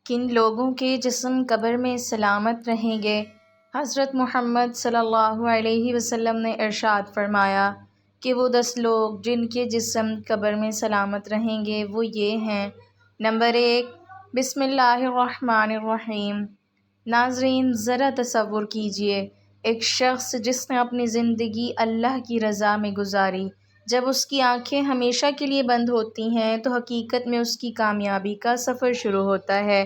کن لوگوں کے جسم قبر میں سلامت رہیں گے؟ حضرت محمد صلی اللہ علیہ وسلم نے ارشاد فرمایا کہ وہ 10 لوگ جن کے جسم قبر میں سلامت رہیں گے وہ یہ ہیں۔ نمبر 1، بسم اللہ الرحمن الرحیم۔ ناظرین، ذرا تصور کیجئے ایک شخص جس نے اپنی زندگی اللہ کی رضا میں گزاری، جب اس کی آنکھیں ہمیشہ کے لیے بند ہوتی ہیں تو حقیقت میں اس کی کامیابی کا سفر شروع ہوتا ہے۔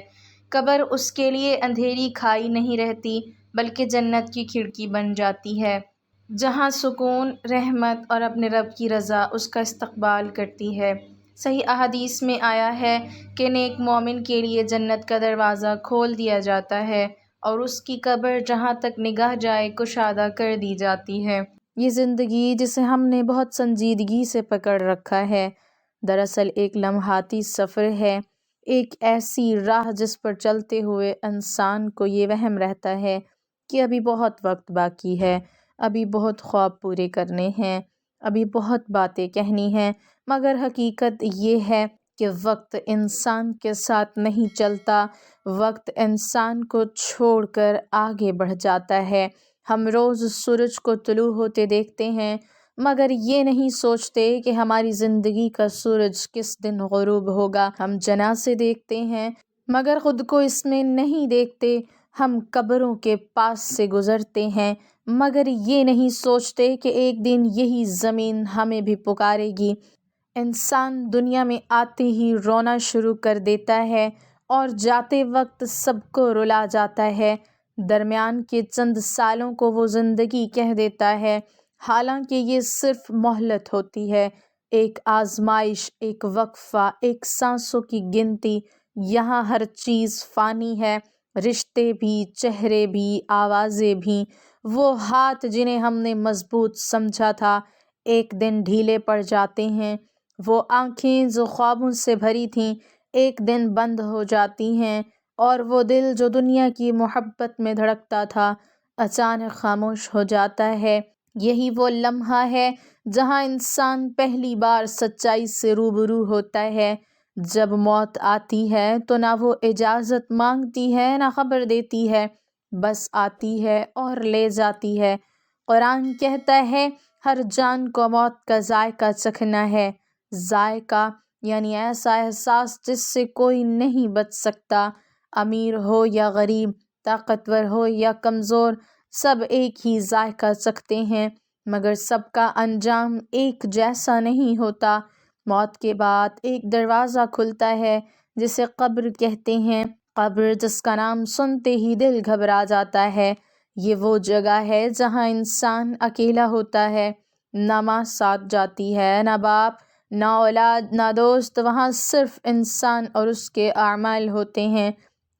قبر اس کے لیے اندھیری کھائی نہیں رہتی بلکہ جنت کی کھڑکی بن جاتی ہے، جہاں سکون، رحمت اور اپنے رب کی رضا اس کا استقبال کرتی ہے۔ صحیح احادیث میں آیا ہے کہ نیک مومن کے لیے جنت کا دروازہ کھول دیا جاتا ہے اور اس کی قبر جہاں تک نگاہ جائے کشادہ کر دی جاتی ہے۔ یہ زندگی جسے ہم نے بہت سنجیدگی سے پکڑ رکھا ہے، دراصل ایک لمحاتی سفر ہے، ایک ایسی راہ جس پر چلتے ہوئے انسان کو یہ وہم رہتا ہے کہ ابھی بہت وقت باقی ہے، ابھی بہت خواب پورے کرنے ہیں، ابھی بہت باتیں کہنی ہیں، مگر حقیقت یہ ہے کہ وقت انسان کے ساتھ نہیں چلتا، وقت انسان کو چھوڑ کر آگے بڑھ جاتا ہے۔ ہم روز سورج کو طلوع ہوتے دیکھتے ہیں مگر یہ نہیں سوچتے کہ ہماری زندگی کا سورج کس دن غروب ہوگا۔ ہم جنازے دیکھتے ہیں مگر خود کو اس میں نہیں دیکھتے۔ ہم قبروں کے پاس سے گزرتے ہیں مگر یہ نہیں سوچتے کہ ایک دن یہی زمین ہمیں بھی پکارے گی۔ انسان دنیا میں آتے ہی رونا شروع کر دیتا ہے اور جاتے وقت سب کو رلا جاتا ہے۔ درمیان کے چند سالوں کو وہ زندگی کہہ دیتا ہے، حالانکہ یہ صرف مہلت ہوتی ہے، ایک آزمائش، ایک وقفہ، ایک سانسوں کی گنتی۔ یہاں ہر چیز فانی ہے، رشتے بھی، چہرے بھی، آوازیں بھی۔ وہ ہاتھ جنہیں ہم نے مضبوط سمجھا تھا ایک دن ڈھیلے پڑ جاتے ہیں، وہ آنکھیں جو خوابوں سے بھری تھیں ایک دن بند ہو جاتی ہیں، اور وہ دل جو دنیا کی محبت میں دھڑکتا تھا اچانک خاموش ہو جاتا ہے۔ یہی وہ لمحہ ہے جہاں انسان پہلی بار سچائی سے روبرو ہوتا ہے۔ جب موت آتی ہے تو نہ وہ اجازت مانگتی ہے نہ خبر دیتی ہے، بس آتی ہے اور لے جاتی ہے۔ قرآن کہتا ہے ہر جان کو موت کا ذائقہ چکھنا ہے۔ ذائقہ یعنی ایسا احساس جس سے کوئی نہیں بچ سکتا، امیر ہو یا غریب، طاقتور ہو یا کمزور، سب ایک ہی ذائقہ چکھتے ہیں مگر سب کا انجام ایک جیسا نہیں ہوتا۔ موت کے بعد ایک دروازہ کھلتا ہے جسے قبر کہتے ہیں۔ قبر جس کا نام سنتے ہی دل گھبرا جاتا ہے۔ یہ وہ جگہ ہے جہاں انسان اکیلا ہوتا ہے، نہ ماں ساتھ جاتی ہے، نہ باپ، نہ اولاد، نہ دوست، وہاں صرف انسان اور اس کے اعمال ہوتے ہیں۔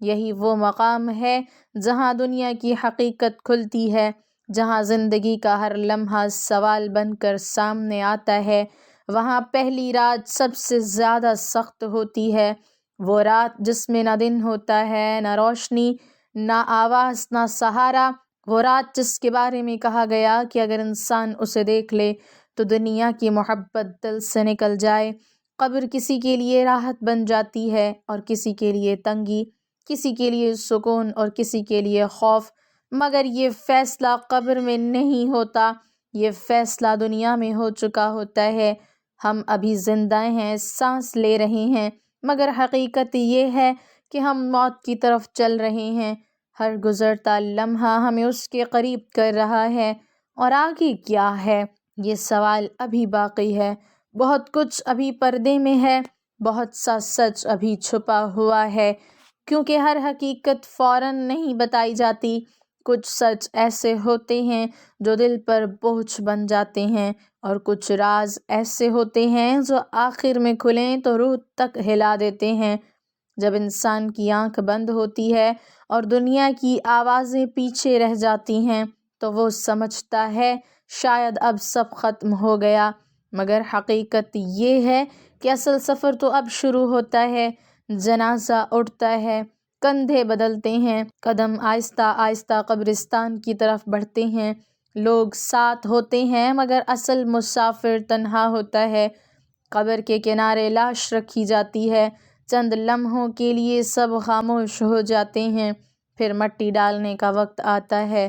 یہی وہ مقام ہے جہاں دنیا کی حقیقت کھلتی ہے، جہاں زندگی کا ہر لمحہ سوال بن کر سامنے آتا ہے۔ وہاں پہلی رات سب سے زیادہ سخت ہوتی ہے، وہ رات جس میں نہ دن ہوتا ہے، نہ روشنی، نہ آواز، نہ سہارا، وہ رات جس کے بارے میں کہا گیا کہ اگر انسان اسے دیکھ لے تو دنیا کی محبت دل سے نکل جائے۔ قبر کسی کے لیے راحت بن جاتی ہے اور کسی کے لیے تنگی، کسی کے لیے سکون اور کسی کے لیے خوف، مگر یہ فیصلہ قبر میں نہیں ہوتا، یہ فیصلہ دنیا میں ہو چکا ہوتا ہے۔ ہم ابھی زندہ ہیں، سانس لے رہے ہیں، مگر حقیقت یہ ہے کہ ہم موت کی طرف چل رہے ہیں۔ ہر گزرتا لمحہ ہمیں اس کے قریب کر رہا ہے، اور آگے کیا ہے یہ سوال ابھی باقی ہے۔ بہت کچھ ابھی پردے میں ہے، بہت سا سچ ابھی چھپا ہوا ہے، کیونکہ ہر حقیقت فوراً نہیں بتائی جاتی۔ کچھ سچ ایسے ہوتے ہیں جو دل پر بوجھ بن جاتے ہیں، اور کچھ راز ایسے ہوتے ہیں جو آخر میں کھلیں تو روح تک ہلا دیتے ہیں۔ جب انسان کی آنکھ بند ہوتی ہے اور دنیا کی آوازیں پیچھے رہ جاتی ہیں تو وہ سمجھتا ہے شاید اب سب ختم ہو گیا، مگر حقیقت یہ ہے کہ اصل سفر تو اب شروع ہوتا ہے۔ جنازہ اٹھتا ہے، کندھے بدلتے ہیں، قدم آہستہ آہستہ قبرستان کی طرف بڑھتے ہیں۔ لوگ ساتھ ہوتے ہیں مگر اصل مسافر تنہا ہوتا ہے۔ قبر کے کنارے لاش رکھی جاتی ہے، چند لمحوں کے لیے سب خاموش ہو جاتے ہیں، پھر مٹی ڈالنے کا وقت آتا ہے۔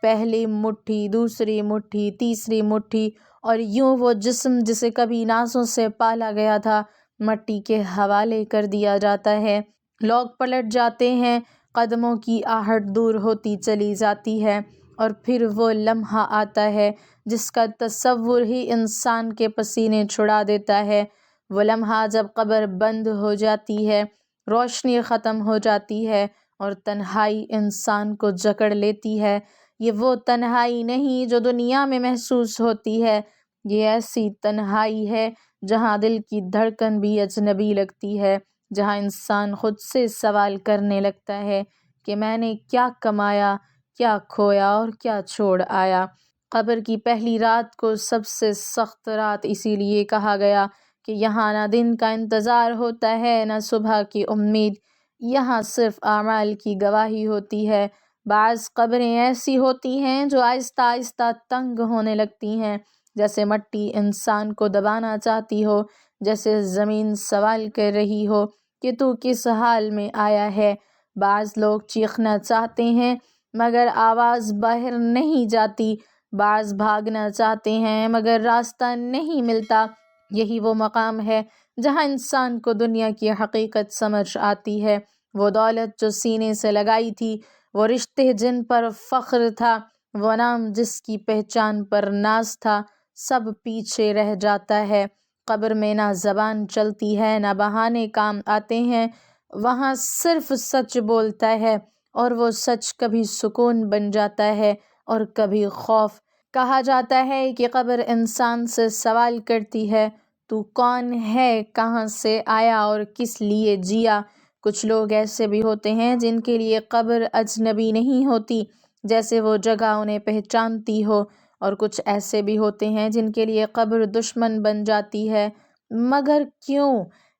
پہلی مٹھی، دوسری مٹھی، تیسری مٹھی، اور یوں وہ جسم جسے کبھی نازوں سے پالا گیا تھا مٹی کے حوالے کر دیا جاتا ہے۔ لوگ پلٹ جاتے ہیں، قدموں کی آہٹ دور ہوتی چلی جاتی ہے، اور پھر وہ لمحہ آتا ہے جس کا تصور ہی انسان کے پسینے چھڑا دیتا ہے۔ وہ لمحہ جب قبر بند ہو جاتی ہے، روشنی ختم ہو جاتی ہے اور تنہائی انسان کو جکڑ لیتی ہے۔ یہ وہ تنہائی نہیں جو دنیا میں محسوس ہوتی ہے، یہ ایسی تنہائی ہے جہاں دل کی دھڑکن بھی اجنبی لگتی ہے، جہاں انسان خود سے سوال کرنے لگتا ہے کہ میں نے کیا کمایا، کیا کھویا اور کیا چھوڑ آیا۔ قبر کی پہلی رات کو سب سے سخت رات اسی لیے کہا گیا کہ یہاں نہ دن کا انتظار ہوتا ہے نہ صبح کی امید، یہاں صرف اعمال کی گواہی ہوتی ہے۔ بعض قبریں ایسی ہوتی ہیں جو آہستہ آہستہ تنگ ہونے لگتی ہیں، جیسے مٹی انسان کو دبانا چاہتی ہو، جیسے زمین سوال کر رہی ہو کہ تو کس حال میں آیا ہے۔ بعض لوگ چیخنا چاہتے ہیں مگر آواز باہر نہیں جاتی، بعض بھاگنا چاہتے ہیں مگر راستہ نہیں ملتا۔ یہی وہ مقام ہے جہاں انسان کو دنیا کی حقیقت سمجھ آتی ہے۔ وہ دولت جو سینے سے لگائی تھی، وہ رشتے جن پر فخر تھا، وہ نام جس کی پہچان پر ناز تھا، سب پیچھے رہ جاتا ہے۔ قبر میں نہ زبان چلتی ہے نہ بہانے کام آتے ہیں، وہاں صرف سچ بولتا ہے، اور وہ سچ کبھی سکون بن جاتا ہے اور کبھی خوف۔ کہا جاتا ہے کہ قبر انسان سے سوال کرتی ہے، تو کون ہے، کہاں سے آیا اور کس لیے جیا۔ کچھ لوگ ایسے بھی ہوتے ہیں جن کے لیے قبر اجنبی نہیں ہوتی، جیسے وہ جگہ انہیں پہچانتی ہو، اور کچھ ایسے بھی ہوتے ہیں جن کے لیے قبر دشمن بن جاتی ہے۔ مگر کیوں؟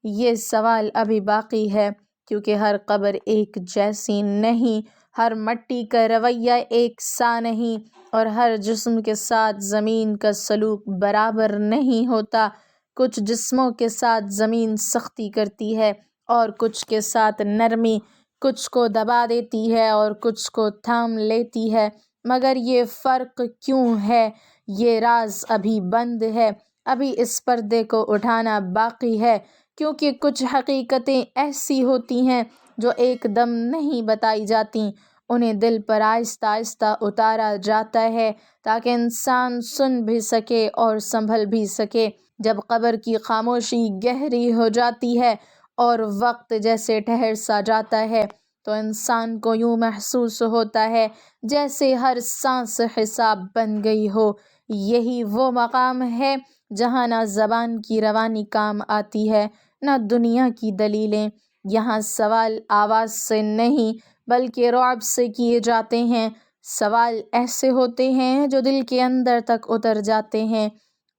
یہ سوال ابھی باقی ہے، کیونکہ ہر قبر ایک جیسی نہیں، ہر مٹی کا رویہ ایک سا نہیں، اور ہر جسم کے ساتھ زمین کا سلوک برابر نہیں ہوتا۔ کچھ جسموں کے ساتھ زمین سختی کرتی ہے اور کچھ کے ساتھ نرمی، کچھ کو دبا دیتی ہے اور کچھ کو تھام لیتی ہے۔ مگر یہ فرق کیوں ہے؟ یہ راز ابھی بند ہے، ابھی اس پردے کو اٹھانا باقی ہے، کیونکہ کچھ حقیقتیں ایسی ہوتی ہیں جو ایک دم نہیں بتائی جاتیں، انہیں دل پر آہستہ آہستہ اتارا جاتا ہے تاکہ انسان سن بھی سکے اور سنبھل بھی سکے۔ جب قبر کی خاموشی گہری ہو جاتی ہے اور وقت جیسے ٹھہر سا جاتا ہے، تو انسان کو یوں محسوس ہوتا ہے جیسے ہر سانس حساب بن گئی ہو۔ یہی وہ مقام ہے جہاں نہ زبان کی روانی کام آتی ہے نہ دنیا کی دلیلیں۔ یہاں سوال آواز سے نہیں بلکہ رعب سے کیے جاتے ہیں، سوال ایسے ہوتے ہیں جو دل کے اندر تک اتر جاتے ہیں۔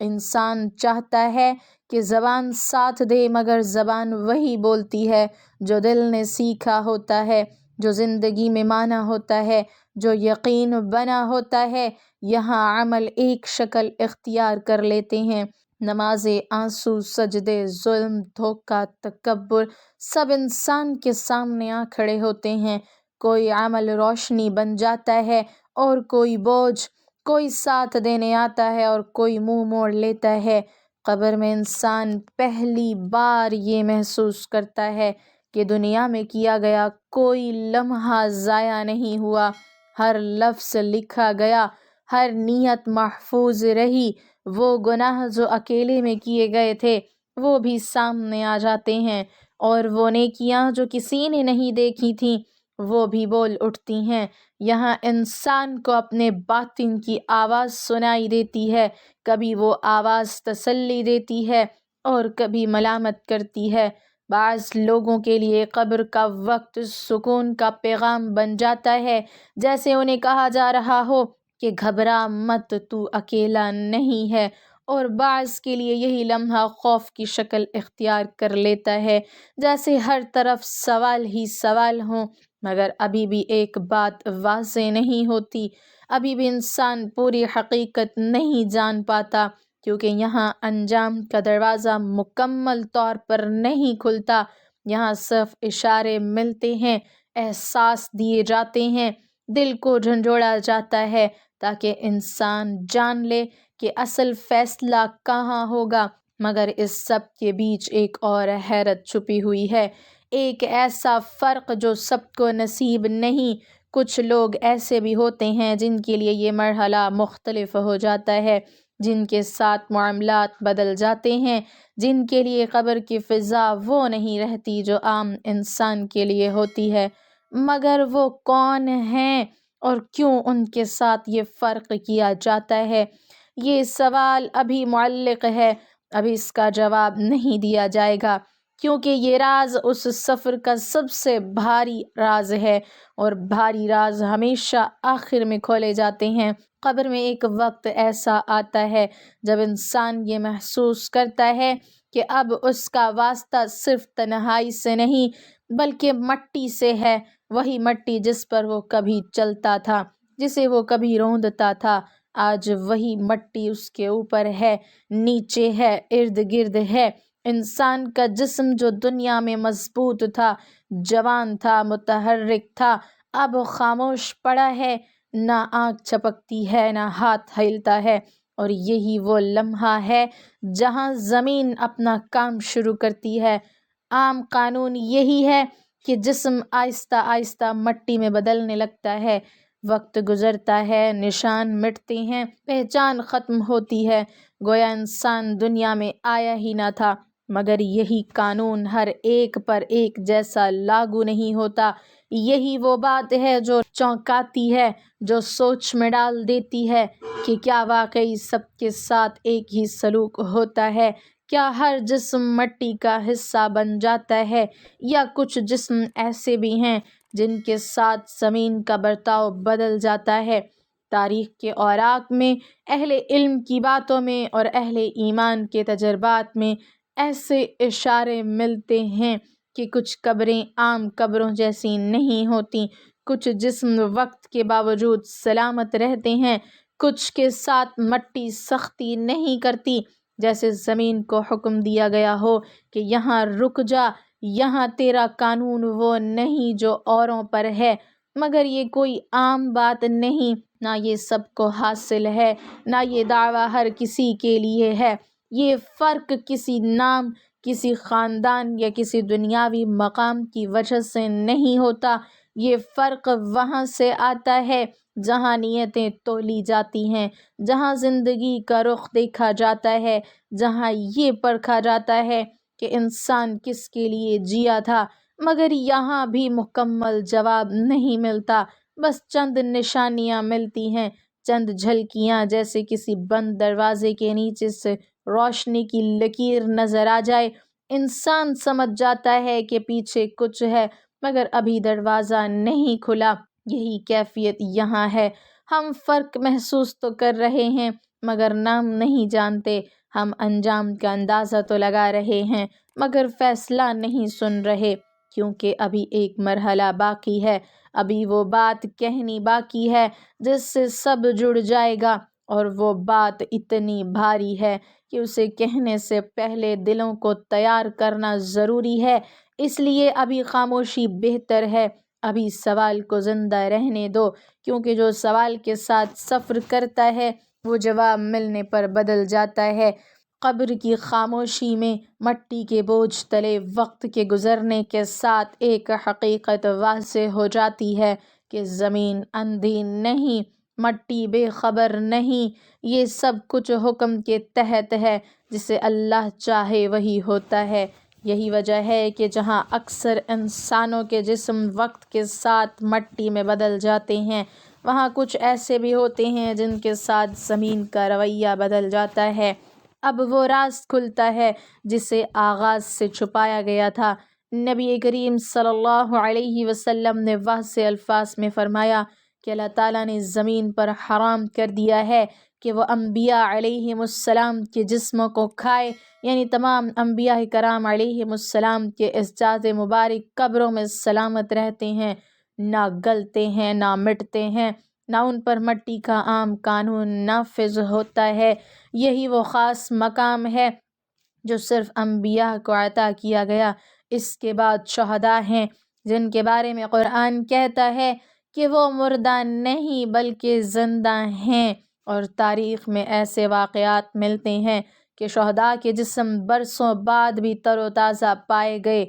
انسان چاہتا ہے کہ زبان ساتھ دے، مگر زبان وہی بولتی ہے جو دل نے سیکھا ہوتا ہے، جو زندگی میں مانا ہوتا ہے، جو یقین بنا ہوتا ہے۔ یہاں عمل ایک شکل اختیار کر لیتے ہیں، نمازیں، آنسو، سجدے، ظلم، دھوکہ، تکبر، سب انسان کے سامنے آ کھڑے ہوتے ہیں۔ کوئی عمل روشنی بن جاتا ہے اور کوئی بوجھ، کوئی ساتھ دینے آتا ہے اور کوئی منہ موڑ لیتا ہے۔ قبر میں انسان پہلی بار یہ محسوس کرتا ہے کہ دنیا میں کیا گیا کوئی لمحہ ضائع نہیں ہوا، ہر لفظ لکھا گیا، ہر نیت محفوظ رہی۔ وہ گناہ جو اکیلے میں کیے گئے تھے وہ بھی سامنے آ جاتے ہیں، اور وہ نیکیاں جو کسی نے نہیں دیکھی تھیں وہ بھی بول اٹھتی ہیں۔ یہاں انسان کو اپنے باطن کی آواز سنائی دیتی ہے، کبھی وہ آواز تسلی دیتی ہے اور کبھی ملامت کرتی ہے۔ بعض لوگوں کے لیے قبر کا وقت سکون کا پیغام بن جاتا ہے، جیسے انہیں کہا جا رہا ہو کہ گھبرا مت، تو اکیلا نہیں ہے، اور بعض کے لیے یہی لمحہ خوف کی شکل اختیار کر لیتا ہے، جیسے ہر طرف سوال ہی سوال ہوں۔ مگر ابھی بھی ایک بات واضح نہیں ہوتی، ابھی بھی انسان پوری حقیقت نہیں جان پاتا، کیونکہ یہاں انجام کا دروازہ مکمل طور پر نہیں کھلتا۔ یہاں صرف اشارے ملتے ہیں، احساس دیے جاتے ہیں، دل کو جھنجھوڑا جاتا ہے تاکہ انسان جان لے کہ اصل فیصلہ کہاں ہوگا۔ مگر اس سب کے بیچ ایک اور حیرت چھپی ہوئی ہے، ایک ایسا فرق جو سب کو نصیب نہیں۔ کچھ لوگ ایسے بھی ہوتے ہیں جن کے لیے یہ مرحلہ مختلف ہو جاتا ہے، جن کے ساتھ معاملات بدل جاتے ہیں، جن کے لیے قبر کی فضا وہ نہیں رہتی جو عام انسان کے لیے ہوتی ہے۔ مگر وہ کون ہیں اور کیوں ان کے ساتھ یہ فرق کیا جاتا ہے؟ یہ سوال ابھی معلق ہے، ابھی اس کا جواب نہیں دیا جائے گا، کیونکہ یہ راز اس سفر کا سب سے بھاری راز ہے، اور بھاری راز ہمیشہ آخر میں کھولے جاتے ہیں۔ قبر میں ایک وقت ایسا آتا ہے جب انسان یہ محسوس کرتا ہے کہ اب اس کا واسطہ صرف تنہائی سے نہیں بلکہ مٹی سے ہے، وہی مٹی جس پر وہ کبھی چلتا تھا، جسے وہ کبھی روندتا تھا، آج وہی مٹی اس کے اوپر ہے، نیچے ہے، ارد گرد ہے۔ انسان کا جسم جو دنیا میں مضبوط تھا، جوان تھا، متحرک تھا، اب خاموش پڑا ہے، نہ آنکھ چھپکتی ہے، نہ ہاتھ ہلتا ہے، اور یہی وہ لمحہ ہے جہاں زمین اپنا کام شروع کرتی ہے۔ عام قانون یہی ہے کہ جسم آہستہ آہستہ مٹی میں بدلنے لگتا ہے، وقت گزرتا ہے، نشان مٹتے ہیں، پہچان ختم ہوتی ہے، گویا انسان دنیا میں آیا ہی نہ تھا۔ مگر یہی قانون ہر ایک پر ایک جیسا لاگو نہیں ہوتا۔ یہی وہ بات ہے جو چونکاتی ہے، جو سوچ میں ڈال دیتی ہے کہ کیا واقعی سب کے ساتھ ایک ہی سلوک ہوتا ہے؟ کیا ہر جسم مٹی کا حصہ بن جاتا ہے، یا کچھ جسم ایسے بھی ہیں جن کے ساتھ زمین کا برتاؤ بدل جاتا ہے؟ تاریخ کے اوراق میں، اہل علم کی باتوں میں اور اہل ایمان کے تجربات میں ایسے اشارے ملتے ہیں کہ کچھ قبریں عام قبروں جیسی نہیں ہوتی، کچھ جسم وقت کے باوجود سلامت رہتے ہیں، کچھ کے ساتھ مٹی سختی نہیں کرتی، جیسے زمین کو حکم دیا گیا ہو کہ یہاں رک جا، یہاں تیرا قانون وہ نہیں جو اوروں پر ہے۔ مگر یہ کوئی عام بات نہیں، نہ یہ سب کو حاصل ہے، نہ یہ دعویٰ ہر کسی کے لیے ہے۔ یہ فرق کسی نام، کسی خاندان یا کسی دنیاوی مقام کی وجہ سے نہیں ہوتا، یہ فرق وہاں سے آتا ہے جہاں نیتیں تولی جاتی ہیں، جہاں زندگی کا رخ دیکھا جاتا ہے، جہاں یہ پرکھا جاتا ہے کہ انسان کس کے لیے جیا تھا۔ مگر یہاں بھی مکمل جواب نہیں ملتا، بس چند نشانیاں ملتی ہیں، چند جھلکیاں، جیسے کسی بند دروازے کے نیچے سے روشنی کی لکیر نظر آ جائے۔ انسان سمجھ جاتا ہے کہ پیچھے کچھ ہے، مگر ابھی دروازہ نہیں کھلا۔ یہی کیفیت یہاں ہے، ہم فرق محسوس تو کر رہے ہیں مگر نام نہیں جانتے، ہم انجام کا اندازہ تو لگا رہے ہیں مگر فیصلہ نہیں سن رہے، کیونکہ ابھی ایک مرحلہ باقی ہے، ابھی وہ بات کہنی باقی ہے جس سے سب جڑ جائے گا، اور وہ بات اتنی بھاری ہے کہ اسے کہنے سے پہلے دلوں کو تیار کرنا ضروری ہے۔ اس لیے ابھی خاموشی بہتر ہے، ابھی سوال کو زندہ رہنے دو، کیونکہ جو سوال کے ساتھ سفر کرتا ہے وہ جواب ملنے پر بدل جاتا ہے۔ قبر کی خاموشی میں مٹی کے بوجھ تلے وقت کے گزرنے کے ساتھ ایک حقیقت واضح ہو جاتی ہے کہ زمین اندھی نہیں، مٹی بے خبر نہیں، یہ سب کچھ حکم کے تحت ہے، جسے اللہ چاہے وہی ہوتا ہے۔ یہی وجہ ہے کہ جہاں اکثر انسانوں کے جسم وقت کے ساتھ مٹی میں بدل جاتے ہیں، وہاں کچھ ایسے بھی ہوتے ہیں جن کے ساتھ زمین کا رویہ بدل جاتا ہے۔ اب وہ راز کھلتا ہے جسے آغاز سے چھپایا گیا تھا۔ نبی کریم صلی اللہ علیہ وسلم نے واضح الفاظ میں فرمایا کہ اللہ تعالیٰ نے زمین پر حرام کر دیا ہے کہ وہ انبیاء علیہم السلام کے جسموں کو کھائے، یعنی تمام انبیاء کرام علیہم السلام کے اجساد مبارک قبروں میں سلامت رہتے ہیں، نہ گلتے ہیں، نہ مٹتے ہیں، نہ ان پر مٹی کا عام قانون نافذ ہوتا ہے۔ یہی وہ خاص مقام ہے جو صرف انبیاء کو عطا کیا گیا۔ اس کے بعد شہداء ہیں جن کے بارے میں قرآن کہتا ہے کہ وہ مردہ نہیں بلکہ زندہ ہیں، اور تاریخ میں ایسے واقعات ملتے ہیں کہ شہداء کے جسم برسوں بعد بھی تر و تازہ پائے گئے۔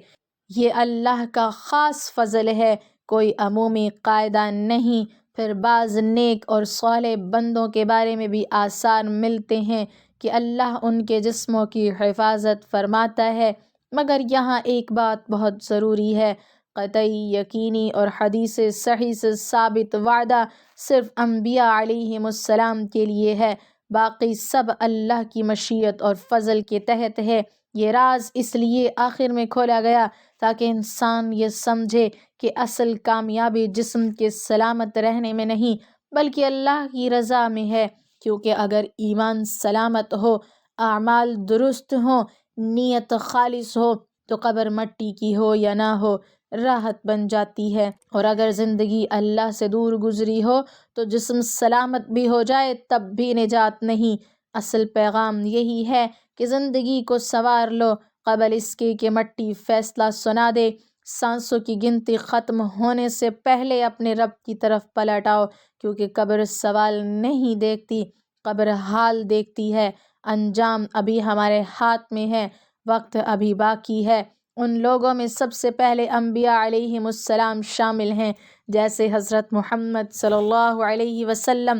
یہ اللہ کا خاص فضل ہے، کوئی عمومی قاعدہ نہیں۔ پھر بعض نیک اور صالح بندوں کے بارے میں بھی آثار ملتے ہیں کہ اللہ ان کے جسموں کی حفاظت فرماتا ہے، مگر یہاں ایک بات بہت ضروری ہے، قطعی، یقینی اور حدیث صحیح سے ثابت وعدہ صرف انبیاء علیہم السلام کے لیے ہے، باقی سب اللہ کی مشیت اور فضل کے تحت ہے۔ یہ راز اس لیے آخر میں کھولا گیا تاکہ انسان یہ سمجھے کہ اصل کامیابی جسم کے سلامت رہنے میں نہیں بلکہ اللہ کی رضا میں ہے، کیونکہ اگر ایمان سلامت ہو، اعمال درست ہوں، نیت خالص ہو تو قبر مٹی کی ہو یا نہ ہو راحت بن جاتی ہے، اور اگر زندگی اللہ سے دور گزری ہو تو جسم سلامت بھی ہو جائے تب بھی نجات نہیں۔ اصل پیغام یہی ہے کہ زندگی کو سنوار لو قبل اس کے کہ مٹی فیصلہ سنا دے۔ سانسوں کی گنتی ختم ہونے سے پہلے اپنے رب کی طرف پلٹ آؤ، کیونکہ قبر سوال نہیں دیکھتی، قبر حال دیکھتی ہے۔ انجام ابھی ہمارے ہاتھ میں ہے، وقت ابھی باقی ہے۔ ان لوگوں میں سب سے پہلے انبیاء علیہم السلام شامل ہیں، جیسے حضرت محمد صلی اللہ علیہ وسلم،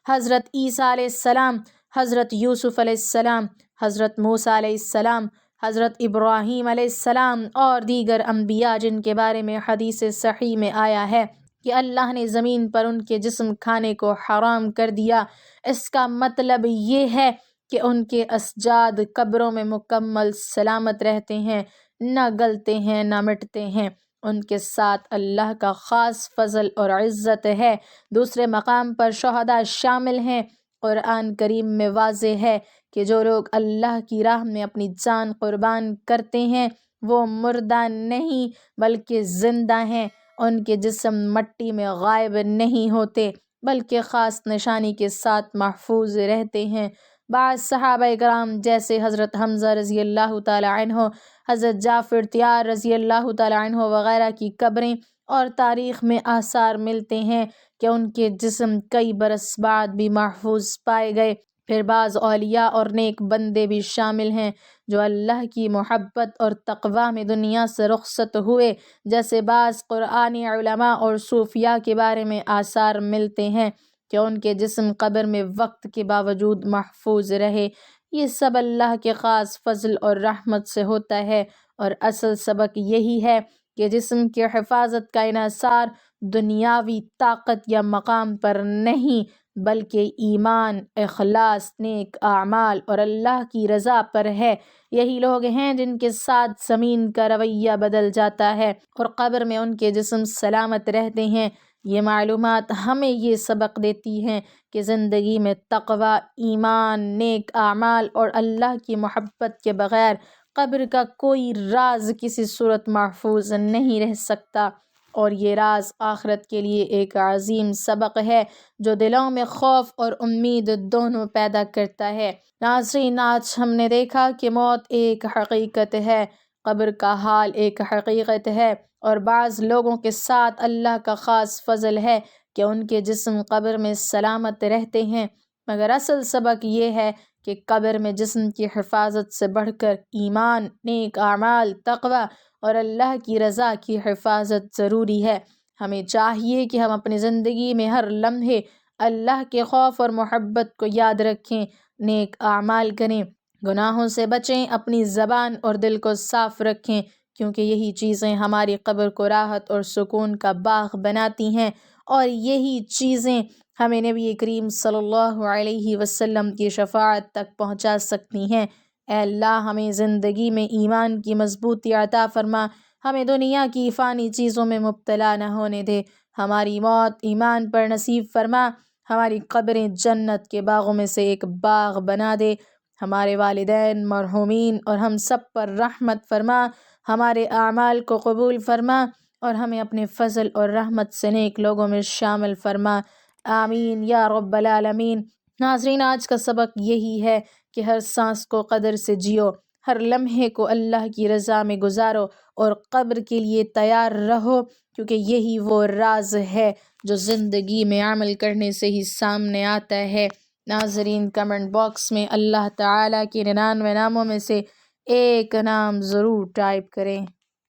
حضرت عیسیٰ علیہ السلام، حضرت یوسف علیہ السلام، حضرت موسیٰ علیہ السلام، حضرت ابراہیم علیہ السلام اور دیگر انبیاء جن کے بارے میں حدیث صحیح میں آیا ہے کہ اللہ نے زمین پر ان کے جسم کھانے کو حرام کر دیا۔ اس کا مطلب یہ ہے کہ ان کے اسجاد قبروں میں مکمل سلامت رہتے ہیں، نہ گلتے ہیں نہ مٹتے ہیں۔ ان کے ساتھ اللہ کا خاص فضل اور عزت ہے۔ دوسرے مقام پر شہداء شامل ہیں۔ قرآن کریم میں واضح ہے کہ جو لوگ اللہ کی راہ میں اپنی جان قربان کرتے ہیں وہ مردہ نہیں بلکہ زندہ ہیں، ان کے جسم مٹی میں غائب نہیں ہوتے بلکہ خاص نشانی کے ساتھ محفوظ رہتے ہیں۔ بعض صحابہ کرام جیسے حضرت حمزہ رضی اللہ تعالی عنہ، حضرت جعفر طیار رضی اللہ تعالی عنہ وغیرہ کی قبریں اور تاریخ میں آثار ملتے ہیں کہ ان کے جسم کئی برس بعد بھی محفوظ پائے گئے۔ پھر بعض اولیاء اور نیک بندے بھی شامل ہیں جو اللہ کی محبت اور تقویٰ میں دنیا سے رخصت ہوئے، جیسے بعض قرآنی علماء اور صوفیاء کے بارے میں آثار ملتے ہیں کہ ان کے جسم قبر میں وقت کے باوجود محفوظ رہے۔ یہ سب اللہ کے خاص فضل اور رحمت سے ہوتا ہے، اور اصل سبق یہی ہے کہ جسم کی حفاظت کا انحصار دنیاوی طاقت یا مقام پر نہیں بلکہ ایمان، اخلاص، نیک اعمال اور اللہ کی رضا پر ہے۔ یہی لوگ ہیں جن کے ساتھ زمین کا رویہ بدل جاتا ہے اور قبر میں ان کے جسم سلامت رہتے ہیں۔ یہ معلومات ہمیں یہ سبق دیتی ہیں کہ زندگی میں تقویٰ، ایمان، نیک اعمال اور اللہ کی محبت کے بغیر قبر کا کوئی راز کسی صورت محفوظ نہیں رہ سکتا، اور یہ راز آخرت کے لیے ایک عظیم سبق ہے جو دلوں میں خوف اور امید دونوں پیدا کرتا ہے۔ ناظرین، آج ہم نے دیکھا کہ موت ایک حقیقت ہے، قبر کا حال ایک حقیقت ہے، اور بعض لوگوں کے ساتھ اللہ کا خاص فضل ہے کہ ان کے جسم قبر میں سلامت رہتے ہیں، مگر اصل سبق یہ ہے کہ قبر میں جسم کی حفاظت سے بڑھ کر ایمان، نیک اعمال، تقویٰ اور اللہ کی رضا کی حفاظت ضروری ہے۔ ہمیں چاہیے کہ ہم اپنی زندگی میں ہر لمحے اللہ کے خوف اور محبت کو یاد رکھیں، نیک اعمال کریں، گناہوں سے بچیں، اپنی زبان اور دل کو صاف رکھیں، کیونکہ یہی چیزیں ہماری قبر کو راحت اور سکون کا باغ بناتی ہیں، اور یہی چیزیں ہمیں نبی کریم صلی اللہ علیہ وسلم کی شفاعت تک پہنچا سکتی ہیں۔ اے اللہ، ہمیں زندگی میں ایمان کی مضبوطی عطا فرما، ہمیں دنیا کی فانی چیزوں میں مبتلا نہ ہونے دے، ہماری موت ایمان پر نصیب فرما، ہماری قبریں جنت کے باغوں میں سے ایک باغ بنا دے، ہمارے والدین، مرحومین اور ہم سب پر رحمت فرما، ہمارے اعمال کو قبول فرما اور ہمیں اپنے فضل اور رحمت سے نیک لوگوں میں شامل فرما، آمین یا رب العالمین۔ ناظرین، آج کا سبق یہی ہے کہ ہر سانس کو قدر سے جیو، ہر لمحے کو اللہ کی رضا میں گزارو اور قبر کے لیے تیار رہو، کیونکہ یہی وہ راز ہے جو زندگی میں عمل کرنے سے ہی سامنے آتا ہے۔ ناظرین، کمنٹ باکس میں اللہ تعالیٰ کے 99 ناموں میں سے ایک نام ضرور ٹائپ کریں۔